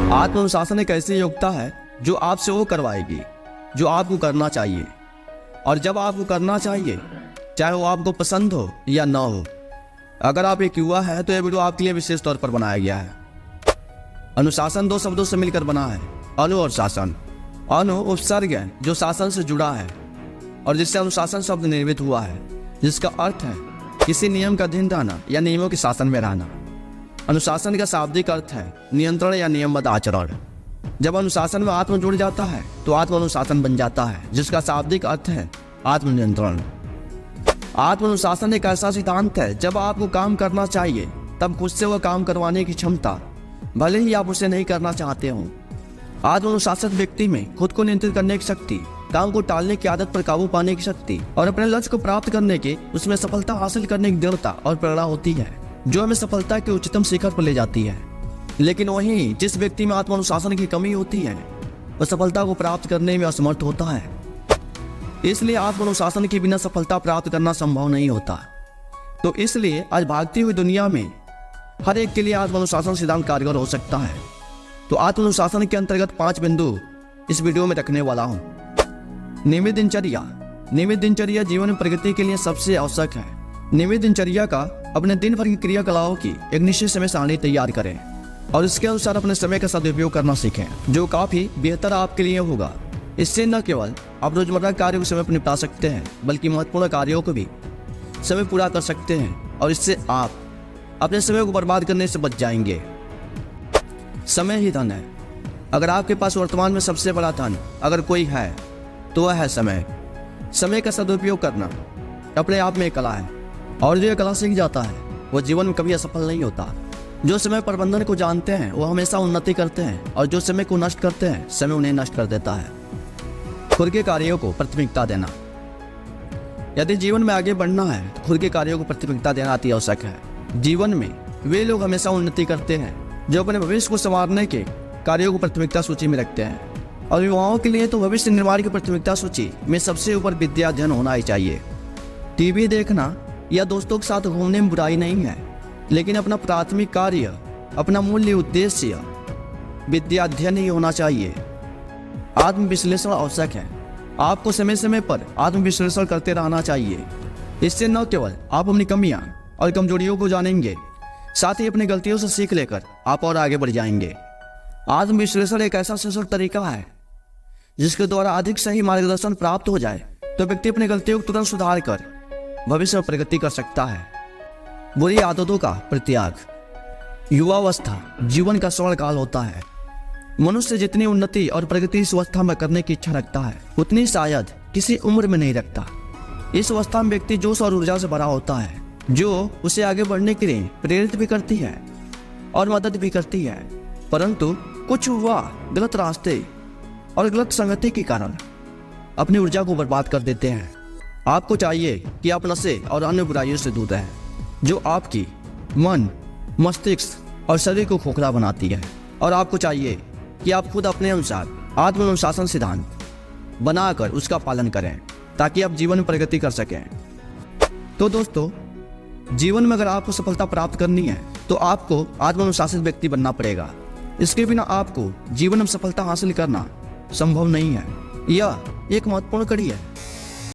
आत्मानुशासन एक ऐसी योग्यता है जो आपसे वो करवाएगी जो आपको करना चाहिए, और जब आपको करना चाहिए चाहे वो आपको पसंद हो या ना हो। अगर आप एक युवा है तो यह वीडियो आपके लिए विशेष तौर पर बनाया गया है। अनुशासन दो शब्दों से मिलकर बना है, अनु और शासन। अनु उपसर्ग है जो शासन से जुड़ा है और जिससे अनुशासन शब्द निर्मित हुआ है, जिसका अर्थ है किसी नियम का अधीन रहना या नियमों के शासन में रहना। अनुशासन का शाब्दिक अर्थ है नियंत्रण या नियमबद्ध आचरण। जब अनुशासन में आत्म जुड़ जाता है तो आत्म अनुशासन बन जाता है, जिसका शाब्दिक अर्थ है आत्मनियंत्रण। आत्म अनुशासन एक ऐसा सिद्धांत है जब आपको काम करना चाहिए तब खुद से वह काम करवाने की क्षमता, भले ही आप उसे नहीं करना चाहते हो। आत्म अनुशासित व्यक्ति में खुद को नियंत्रित करने की शक्ति, काम को टालने की आदत पर काबू पाने की शक्ति और अपने लक्ष्य को प्राप्त करने के, उसमें सफलता हासिल करने की दृढ़ता और प्रेरणा होती है, जो हमें सफलता के उच्चतम शिखर पर ले जाती है। लेकिन वहीं जिस व्यक्ति में आत्मानुशासन की कमी होती है वह सफलता को प्राप्त करने में असमर्थ होता है। इसलिए आत्मानुशासन के बिना सफलता प्राप्त करना संभव नहीं होता। तो इसलिए आज भागती हुई दुनिया में हर एक के लिए आत्मानुशासन सिद्धांत कारगर हो सकता है। तो आत्मानुशासन के अंतर्गत 5 बिंदु इस वीडियो में रखने वाला हूं। नियमित दिनचर्या। नियमित दिनचर्या जीवन में प्रगति के लिए सबसे आवश्यक है। नियमित दिनचर्या का अपने दिन भर की क्रियाकलापों की एक निश्चित समय सारणी तैयार करें और इसके अनुसार अपने समय का सदुपयोग करना सीखें, जो काफी बेहतर आपके लिए होगा। इससे न केवल आप रोजमर्रा कार्यों को समय पर निपटा सकते हैं, बल्कि महत्वपूर्ण कार्यों को भी समय पूरा कर सकते हैं और इससे आप अपने समय को बर्बाद करने से बच जाएंगे। समय ही धन है। अगर आपके पास वर्तमान में सबसे बड़ा धन अगर कोई है तो वह है समय। समय का सदुपयोग करना अपने आप में एक कला है और जो ये कला सीख जाता है वह जीवन में कभी असफल नहीं होता। जो समय प्रबंधन को जानते हैं वो हमेशा उन्नति करते हैं और जो समय को नष्ट करते हैं समय उन्हें नष्ट कर देता है। खुद के कार्यों को प्राथमिकता देना। यदि जीवन में आगे बढ़ना है तो खुद के कार्यों को प्राथमिकता देना अति आवश्यक है। जीवन में वे लोग हमेशा उन्नति करते हैं जो अपने भविष्य को संवारने के कार्यों को प्राथमिकता सूची में रखते हैं, और युवाओं के लिए तो भविष्य निर्माण की प्राथमिकता सूची में सबसे ऊपर विद्या अध्ययन होना ही चाहिए। टीवी देखना या दोस्तों के साथ घूमने में बुराई नहीं है, लेकिन अपना प्राथमिक कार्य, अपना मूल्य उद्देश्य विद्या अध्ययन ही होना चाहिए। आत्मविश्लेषण आवश्यक है। आपको समय समय पर आत्मविश्लेषण करते रहना चाहिए। इससे न केवल आप अपनी कमियां और कमजोरियों को जानेंगे, साथ ही अपनी गलतियों से सीख लेकर आप और आगे बढ़ जाएंगे। आत्मविश्लेषण एक ऐसा सशक्त तरीका है जिसके द्वारा अधिक सही मार्गदर्शन प्राप्त हो जाए तो व्यक्ति अपनी गलतियों को तुरंत सुधार कर भविष्य में प्रगति कर सकता है। बुरी आदतों का परित्याग। युवावस्था जीवन का स्वर्ण काल होता है। मनुष्य जितनी उन्नति और प्रगति इस अवस्था में करने की इच्छा रखता है उतनी शायद किसी उम्र में नहीं रखता। इस अवस्था में व्यक्ति जोश और ऊर्जा से भरा होता है, जो उसे आगे बढ़ने के लिए प्रेरित भी करती है और मदद भी करती है। परंतु कुछ युवा गलत रास्ते और गलत संगति के कारण अपनी ऊर्जा को बर्बाद कर देते हैं। आपको चाहिए कि आप नशे और अन्य बुराइयों से दूर रहें जो आपकी मन, मस्तिष्क और शरीर को खोखला बनाती है, और आपको चाहिए कि आप खुद अपने अनुसार आत्मानुशासन सिद्धांत बनाकर उसका पालन करें ताकि आप जीवन में प्रगति कर सकें। तो दोस्तों, जीवन में अगर आपको सफलता प्राप्त करनी है तो आपको आत्मानुशासित व्यक्ति बनना पड़ेगा। इसके बिना आपको जीवन में सफलता हासिल करना संभव नहीं है। यह एक महत्वपूर्ण कड़ी है